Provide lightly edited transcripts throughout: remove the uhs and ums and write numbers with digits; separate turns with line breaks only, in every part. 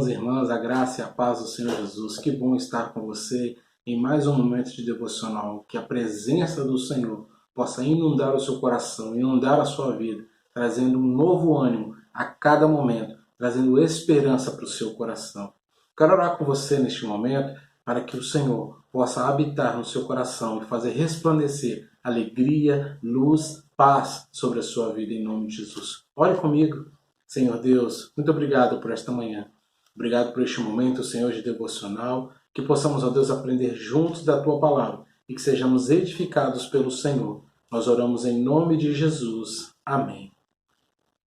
irmãos e irmãs, a graça e a paz do Senhor Jesus. Que bom estar com você em mais um momento de devocional. Que a presença do Senhor possa inundar o seu coração, inundar a sua vida, trazendo um novo ânimo a cada momento, trazendo esperança para o seu coração. Quero orar com você neste momento para que o Senhor possa habitar no seu coração e fazer resplandecer alegria, luz, paz sobre a sua vida em nome de Jesus. Ore comigo. Senhor Deus, muito obrigado por esta manhã. Obrigado por este momento, Senhor, de devocional. Que possamos, ó Deus, aprender juntos da Tua palavra e que sejamos edificados pelo Senhor. Nós oramos em nome de Jesus. Amém.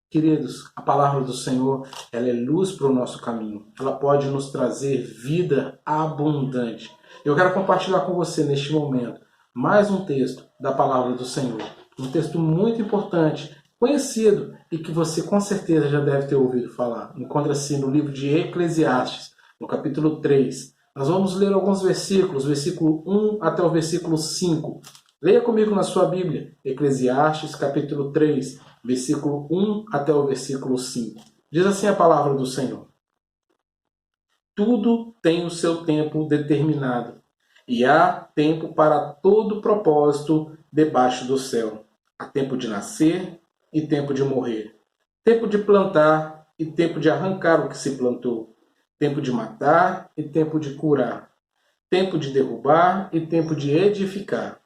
Queridos, a palavra do Senhor, ela é luz para o nosso caminho. Ela pode nos trazer vida abundante. Eu quero compartilhar com você neste momento mais um texto da palavra do Senhor. Um texto muito importante, conhecido e que você com certeza já deve ter ouvido falar. Encontra-se no livro de Eclesiastes, no capítulo 3. Nós vamos ler alguns versículos, versículo 1 até o versículo 5. Leia comigo na sua Bíblia, Eclesiastes, capítulo 3, versículo 1 até o versículo 5. Diz assim a palavra do Senhor. Tudo tem o seu tempo determinado, e há tempo para todo propósito debaixo do céu. Há tempo de nascer e tempo de morrer, tempo de plantar e tempo de arrancar o que se plantou, tempo de matar e tempo de curar, tempo de derrubar e tempo de edificar,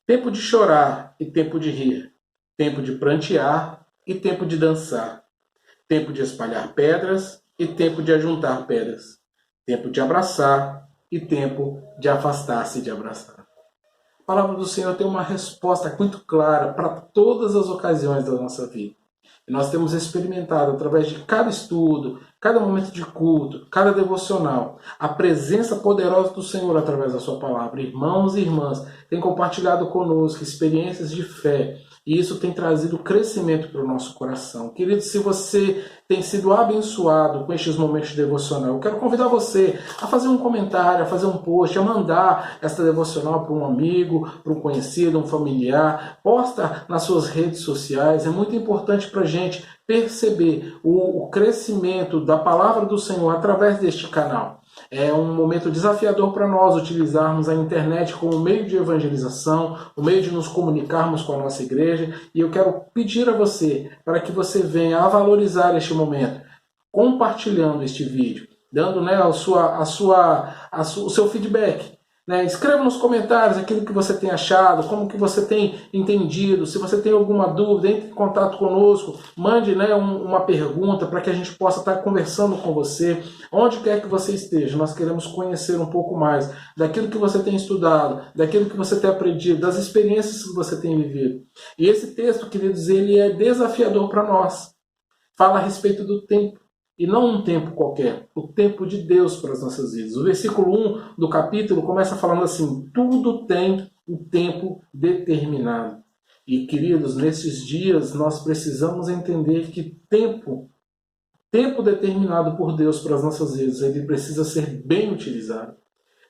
tempo de chorar e tempo de rir, tempo de prantear e tempo de dançar, tempo de espalhar pedras e tempo de ajuntar pedras, tempo de abraçar e tempo de afastar-se de abraçar. A palavra do Senhor tem uma resposta muito clara para todas as ocasiões da nossa vida. E nós temos experimentado, através de cada estudo, cada momento de culto, cada devocional, a presença poderosa do Senhor através da sua palavra. Irmãos e irmãs têm compartilhado conosco experiências de fé, e isso tem trazido crescimento para o nosso coração. Querido, se você tem sido abençoado com estes momentos de devocional, eu quero convidar você a fazer um comentário, a fazer um post, a mandar esta devocional para um amigo, para um conhecido, um familiar. Posta nas suas redes sociais. É muito importante para a gente perceber o crescimento da palavra do Senhor através deste canal. É um momento desafiador para nós utilizarmos a internet como meio de evangelização, o meio de nos comunicarmos com a nossa igreja, e eu quero pedir a você para que você venha a valorizar este momento, compartilhando este vídeo, dando, né, o seu feedback. Escreva nos comentários aquilo que você tem achado, como que você tem entendido. Se você tem alguma dúvida, entre em contato conosco, mande, uma pergunta para que a gente possa estar conversando com você, onde quer que você esteja. Nós queremos conhecer um pouco mais daquilo que você tem estudado, daquilo que você tem aprendido, das experiências que você tem vivido. E esse texto, queridos, ele é desafiador para nós. Fala a respeito do tempo. E não um tempo qualquer, o tempo de Deus para as nossas vidas. O versículo 1 do capítulo começa falando assim: tudo tem um tempo determinado. E, queridos, nesses dias nós precisamos entender que tempo determinado por Deus para as nossas vidas, ele precisa ser bem utilizado.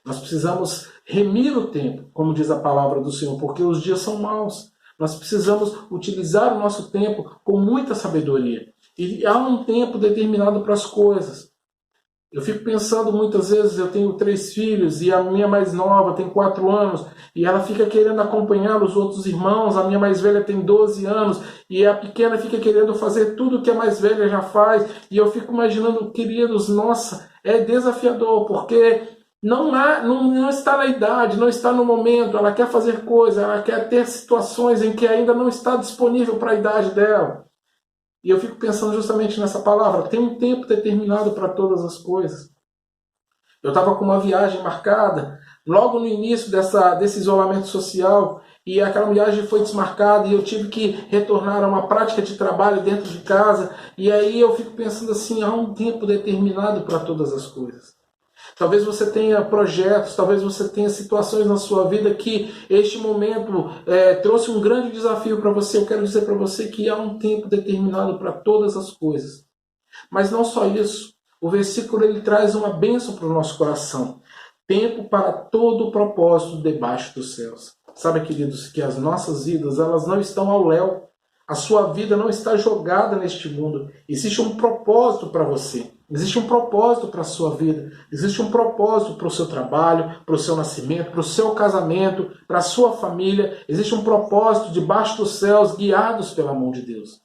Nós precisamos remir o tempo, como diz a palavra do Senhor, porque os dias são maus. Nós precisamos utilizar o nosso tempo com muita sabedoria. E há um tempo determinado para as coisas. Eu fico pensando muitas vezes, eu tenho 3 filhos e a minha mais nova tem 4 anos e ela fica querendo acompanhar os outros irmãos, a minha mais velha tem 12 anos e a pequena fica querendo fazer tudo que a mais velha já faz, e eu fico imaginando, queridos, nossa, é desafiador, porque não está na idade, não está no momento, ela quer fazer coisas, ela quer ter situações em que ainda não está disponível para a idade dela. E eu fico pensando justamente nessa palavra, tem um tempo determinado para todas as coisas. Eu estava com uma viagem marcada, logo no início desse isolamento social, e aquela viagem foi desmarcada e eu tive que retornar a uma prática de trabalho dentro de casa, e aí eu fico pensando assim, há um tempo determinado para todas as coisas. Talvez você tenha projetos, talvez você tenha situações na sua vida que este momento trouxe um grande desafio para você. Eu quero dizer para você que há um tempo determinado para todas as coisas. Mas não só isso. O versículo ele traz uma bênção para o nosso coração. Tempo para todo o propósito debaixo dos céus. Sabe, queridos, que as nossas vidas elas não estão ao léu. A sua vida não está jogada neste mundo. Existe um propósito para você. Existe um propósito para a sua vida. Existe um propósito para o seu trabalho, para o seu nascimento, para o seu casamento, para a sua família. Existe um propósito debaixo dos céus, guiados pela mão de Deus.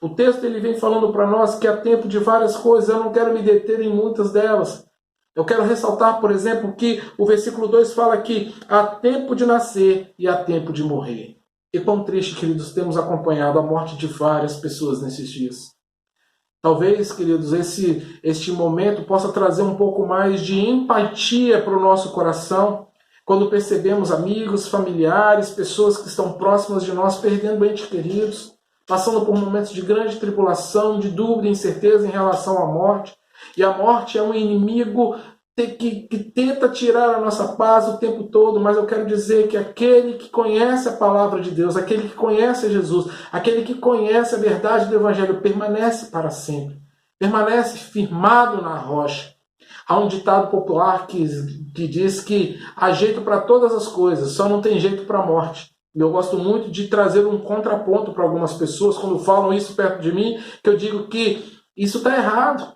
O texto ele vem falando para nós que há tempo de várias coisas. Eu não quero me deter em muitas delas. Eu quero ressaltar, por exemplo, que o versículo 2 fala que há tempo de nascer e há tempo de morrer. E quão triste, queridos, temos acompanhado a morte de várias pessoas nesses dias. Talvez, queridos, este momento possa trazer um pouco mais de empatia para o nosso coração, quando percebemos amigos, familiares, pessoas que estão próximas de nós perdendo entes queridos, passando por momentos de grande tribulação, de dúvida e incerteza em relação à morte. E a morte é um inimigo que tenta tirar a nossa paz o tempo todo, mas eu quero dizer que aquele que conhece a palavra de Deus, aquele que conhece Jesus, aquele que conhece a verdade do Evangelho, permanece para sempre, permanece firmado na rocha. Há um ditado popular que diz que há jeito para todas as coisas, só não tem jeito para a morte. Eu gosto muito de trazer um contraponto para algumas pessoas quando falam isso perto de mim, que eu digo que isso está errado.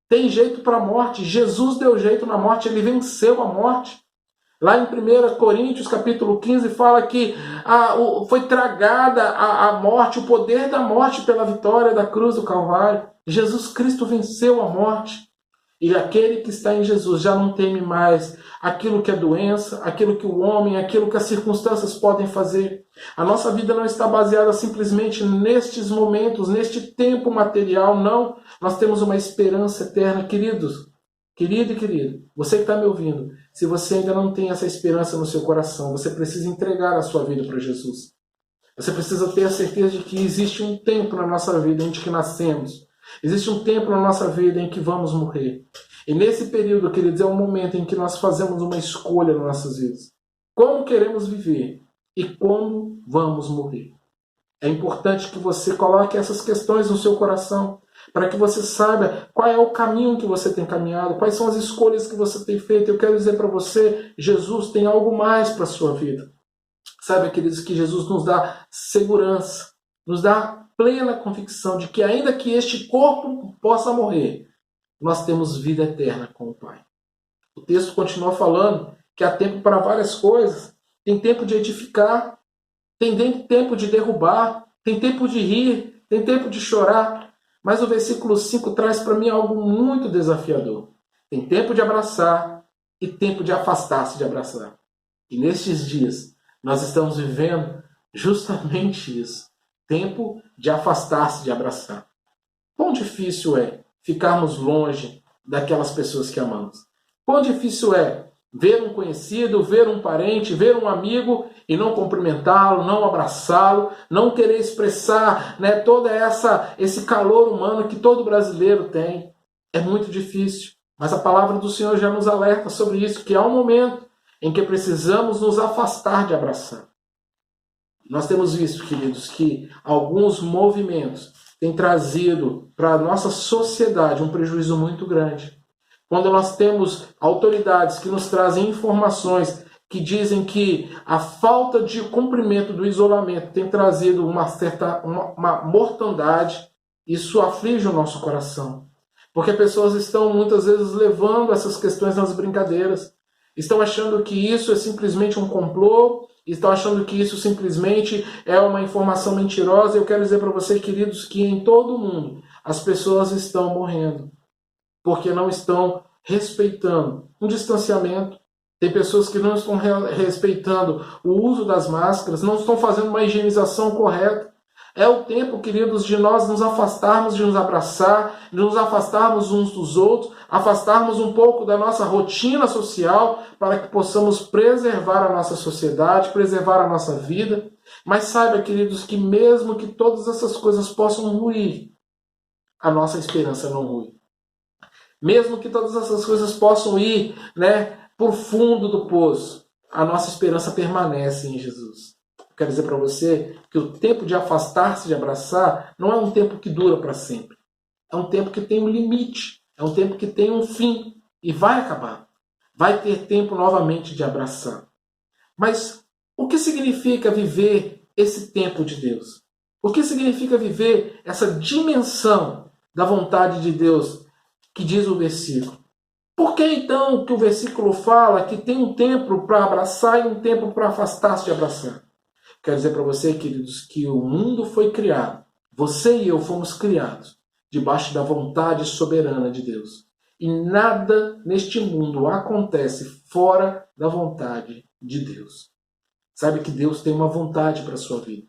Tem jeito para a morte. Jesus deu jeito na morte, ele venceu a morte. Lá em 1 Coríntios, capítulo 15, fala que foi tragada a morte, o poder da morte pela vitória da cruz do Calvário. Jesus Cristo venceu a morte. E aquele que está em Jesus já não teme mais aquilo que é doença, aquilo que o homem, aquilo que as circunstâncias podem fazer. A nossa vida não está baseada simplesmente nestes momentos, neste tempo material, não. Nós temos uma esperança eterna, queridos. Querido e querido, você que está me ouvindo, se você ainda não tem essa esperança no seu coração, você precisa entregar a sua vida para Jesus. Você precisa ter a certeza de que existe um tempo na nossa vida em que nascemos. Existe um tempo na nossa vida em que vamos morrer. E nesse período, queridos, é um momento em que nós fazemos uma escolha nas nossas vidas. Como queremos viver e como vamos morrer. É importante que você coloque essas questões no seu coração, para que você saiba qual é o caminho que você tem caminhado, quais são as escolhas que você tem feito. Eu quero dizer para você, Jesus tem algo mais para a sua vida. Sabe, queridos, que Jesus nos dá segurança, nos dá plena convicção de que ainda que este corpo possa morrer, nós temos vida eterna com o Pai. O texto continua falando que há tempo para várias coisas. Tem tempo de edificar, tem tempo de derrubar, tem tempo de rir, tem tempo de chorar. Mas o versículo 5 traz para mim algo muito desafiador. Tem tempo de abraçar e tempo de afastar-se de abraçar. E nestes dias nós estamos vivendo justamente isso. Tempo de afastar-se de abraçar. Quão difícil é ficarmos longe daquelas pessoas que amamos. Quão difícil é ver um conhecido, ver um parente, ver um amigo e não cumprimentá-lo, não abraçá-lo, não querer expressar, todo esse calor humano que todo brasileiro tem. É muito difícil. Mas a palavra do Senhor já nos alerta sobre isso, que há um momento em que precisamos nos afastar de abraçar. Nós temos visto, queridos, que alguns movimentos têm trazido para a nossa sociedade um prejuízo muito grande. Quando nós temos autoridades que nos trazem informações que dizem que a falta de cumprimento do isolamento tem trazido uma mortandade, isso aflige o nosso coração. Porque pessoas estão muitas vezes levando essas questões nas brincadeiras, estão achando que isso é simplesmente um complô, estão achando que isso simplesmente é uma informação mentirosa. Eu quero dizer para vocês, queridos, que em todo o mundo as pessoas estão morrendo porque não estão respeitando um distanciamento. Tem pessoas que não estão respeitando o uso das máscaras, não estão fazendo uma higienização correta. É o tempo, queridos, de nós nos afastarmos de nos abraçar, de nos afastarmos uns dos outros, afastarmos um pouco da nossa rotina social para que possamos preservar a nossa sociedade, preservar a nossa vida. Mas saiba, queridos, que mesmo que todas essas coisas possam ruir, a nossa esperança não rui. Mesmo que todas essas coisas possam ir por fundo do poço, a nossa esperança permanece em Jesus. Eu quero dizer para você que o tempo de afastar-se de abraçar não é um tempo que dura para sempre. É um tempo que tem um limite. É um tempo que tem um fim. E vai acabar. Vai ter tempo novamente de abraçar. Mas o que significa viver esse tempo de Deus? O que significa viver essa dimensão da vontade de Deus que diz o versículo. Por que então que o versículo fala que tem um tempo para abraçar e um tempo para afastar-se de abraçar? Quero dizer para você, queridos, que o mundo foi criado. Você e eu fomos criados debaixo da vontade soberana de Deus. E nada neste mundo acontece fora da vontade de Deus. Sabe que Deus tem uma vontade para a sua vida.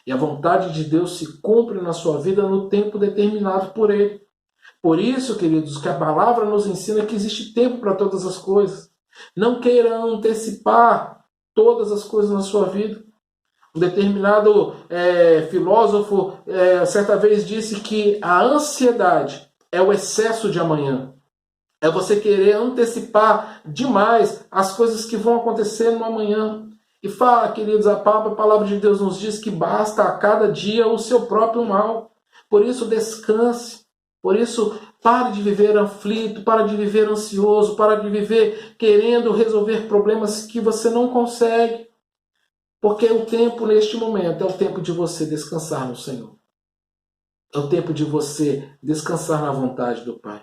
E a vontade de Deus se cumpre na sua vida no tempo determinado por Ele. Por isso, queridos, que a palavra nos ensina que existe tempo para todas as coisas. Não queira antecipar todas as coisas na sua vida. Um determinado filósofo certa vez disse que a ansiedade é o excesso de amanhã. É você querer antecipar demais as coisas que vão acontecer no amanhã. E fala, queridos, a palavra de Deus nos diz que basta a cada dia o seu próprio mal. Por isso, descanse. Por isso, pare de viver aflito, pare de viver ansioso, pare de viver querendo resolver problemas que você não consegue. Porque o tempo neste momento é o tempo de você descansar no Senhor. É o tempo de você descansar na vontade do Pai.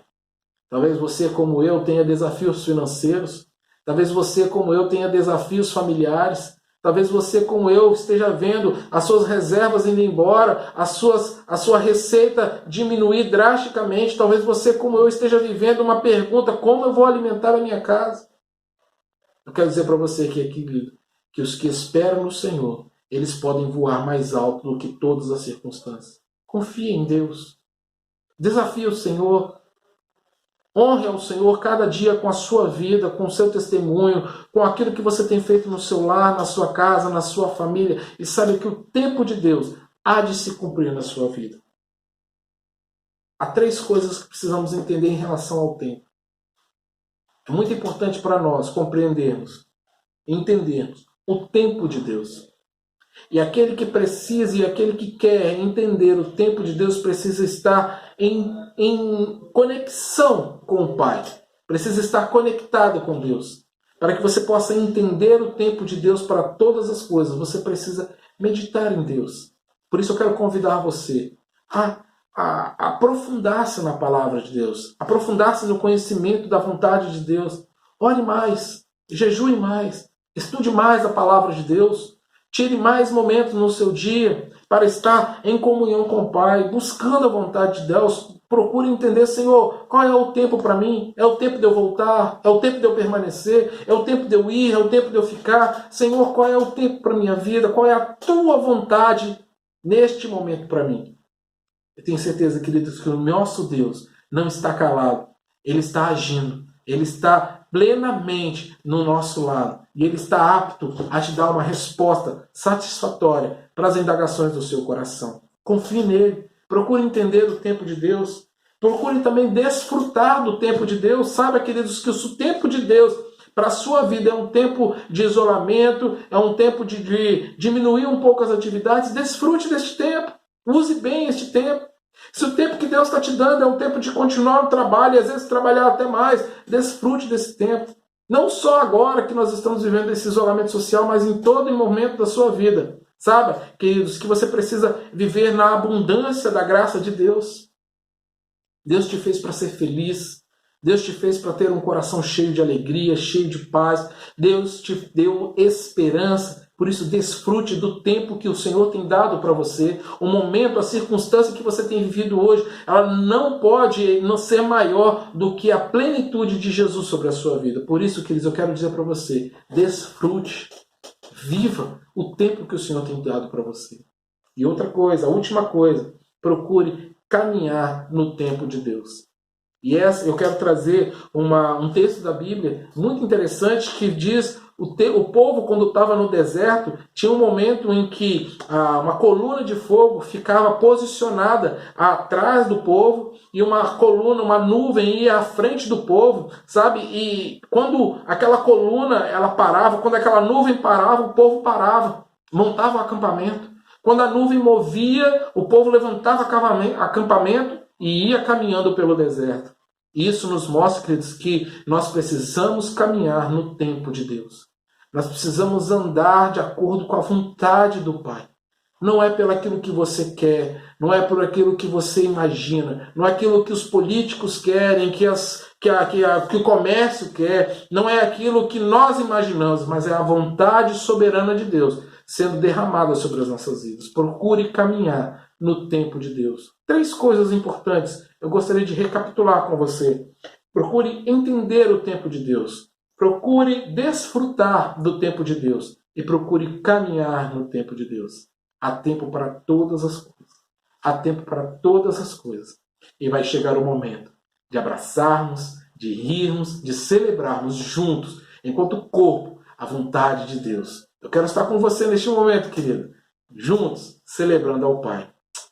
Talvez você, como eu, tenha desafios financeiros. Talvez você, como eu, tenha desafios familiares. Talvez você, como eu, esteja vendo as suas reservas indo embora, a sua receita diminuir drasticamente. Talvez você, como eu, esteja vivendo uma pergunta: como eu vou alimentar a minha casa? Eu quero dizer para você que que os que esperam no Senhor, eles podem voar mais alto do que todas as circunstâncias. Confie em Deus. Desafie o Senhor. Honre ao Senhor cada dia com a sua vida, com o seu testemunho, com aquilo que você tem feito no seu lar, na sua casa, na sua família. E sabe que o tempo de Deus há de se cumprir na sua vida. Há 3 coisas que precisamos entender em relação ao tempo. É muito importante para nós compreendermos, entendermos o tempo de Deus. E aquele que precisa e aquele que quer entender o tempo de Deus precisa estar em conexão com o Pai. Precisa estar conectado com Deus. Para que você possa entender o tempo de Deus para todas as coisas, você precisa meditar em Deus. Por isso eu quero convidar você a aprofundar-se na palavra de Deus. Aprofundar-se no conhecimento da vontade de Deus. Ore mais, jejue mais, estude mais a palavra de Deus. Tire mais momentos no seu dia para estar em comunhão com o Pai, buscando a vontade de Deus. Procure entender, Senhor, qual é o tempo para mim? É o tempo de eu voltar? É o tempo de eu permanecer? É o tempo de eu ir? É o tempo de eu ficar? Senhor, qual é o tempo para a minha vida? Qual é a tua vontade neste momento para mim? Eu tenho certeza, queridos, que o nosso Deus não está calado. Ele está agindo. Ele está plenamente no nosso lado. E Ele está apto a te dar uma resposta satisfatória para as indagações do seu coração. Confie nele. Procure entender o tempo de Deus. Procure também desfrutar do tempo de Deus. Saiba, queridos, que o tempo de Deus para a sua vida é um tempo de isolamento, é um tempo de diminuir um pouco as atividades. Desfrute deste tempo. Use bem este tempo. Se o tempo que Deus está te dando é um tempo de continuar no trabalho e às vezes trabalhar até mais, desfrute desse tempo. Não só agora que nós estamos vivendo esse isolamento social, mas em todo momento da sua vida. Sabe, queridos, que você precisa viver na abundância da graça de Deus. Deus te fez para ser feliz. Deus te fez para ter um coração cheio de alegria, cheio de paz. Deus te deu esperança. Por isso, desfrute do tempo que o Senhor tem dado para você. O momento, a circunstância que você tem vivido hoje, ela não pode não ser maior do que a plenitude de Jesus sobre a sua vida. Por isso, queridos, eu quero dizer para você, desfrute, viva o tempo que o Senhor tem dado para você. E outra coisa, a última coisa, procure caminhar no tempo de Deus. E eu quero trazer um texto da Bíblia muito interessante que diz o povo, quando estava no deserto, tinha um momento em que uma coluna de fogo ficava posicionada atrás do povo e uma coluna, uma nuvem ia à frente do povo, sabe? E quando aquela coluna ela parava, quando aquela nuvem parava, o povo parava, montava o acampamento. Quando a nuvem movia, o povo levantava acampamento e ia caminhando pelo deserto. Isso nos mostra, queridos, que nós precisamos caminhar no tempo de Deus. Nós precisamos andar de acordo com a vontade do Pai. Não é pelo aquilo que você quer, não é por aquilo que você imagina, não é aquilo que os políticos querem, que o comércio quer, não é aquilo que nós imaginamos, mas é a vontade soberana de Deus sendo derramada sobre as nossas vidas. Procure caminhar no tempo de Deus. 3 coisas importantes eu gostaria de recapitular com você. Procure entender o tempo de Deus. Procure desfrutar do tempo de Deus. E procure caminhar no tempo de Deus. Há tempo para todas as coisas. Há tempo para todas as coisas. E vai chegar o momento de abraçarmos, de rirmos, de celebrarmos juntos, enquanto corpo, a vontade de Deus. Eu quero estar com você neste momento, querido. Juntos, celebrando ao Pai.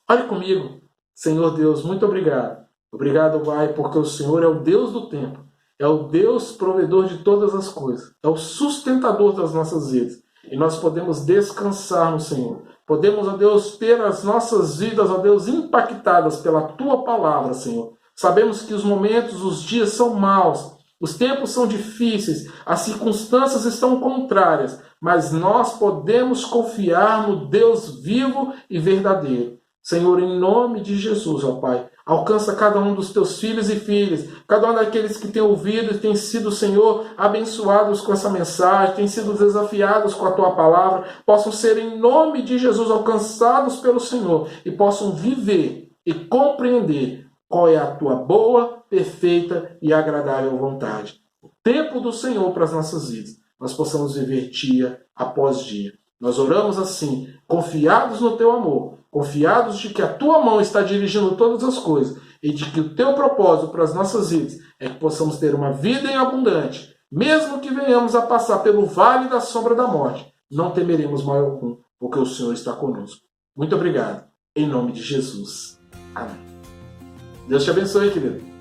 Olhe comigo. Senhor Deus, muito obrigado. Obrigado, Pai, porque o Senhor é o Deus do tempo. É o Deus provedor de todas as coisas. É o sustentador das nossas vidas. E nós podemos descansar no Senhor. Podemos, ó Deus, ter as nossas vidas, ó Deus, impactadas pela Tua palavra, Senhor. Sabemos que os momentos, os dias são maus. Os tempos são difíceis. As circunstâncias estão contrárias. Mas nós podemos confiar no Deus vivo e verdadeiro. Senhor, em nome de Jesus, ó Pai, alcança cada um dos teus filhos e filhas, cada um daqueles que têm ouvido e têm sido, Senhor, abençoados com essa mensagem, têm sido desafiados com a Tua palavra, possam ser, em nome de Jesus, alcançados pelo Senhor e possam viver e compreender qual é a Tua boa, perfeita e agradável vontade. O tempo do Senhor para as nossas vidas, nós possamos viver dia após dia. Nós oramos assim, confiados no Teu amor, confiados de que a Tua mão está dirigindo todas as coisas e de que o Teu propósito para as nossas vidas é que possamos ter uma vida em abundante, mesmo que venhamos a passar pelo vale da sombra da morte, não temeremos mal algum, porque o Senhor está conosco. Muito obrigado. Em nome de Jesus. Amém. Deus te abençoe, querido.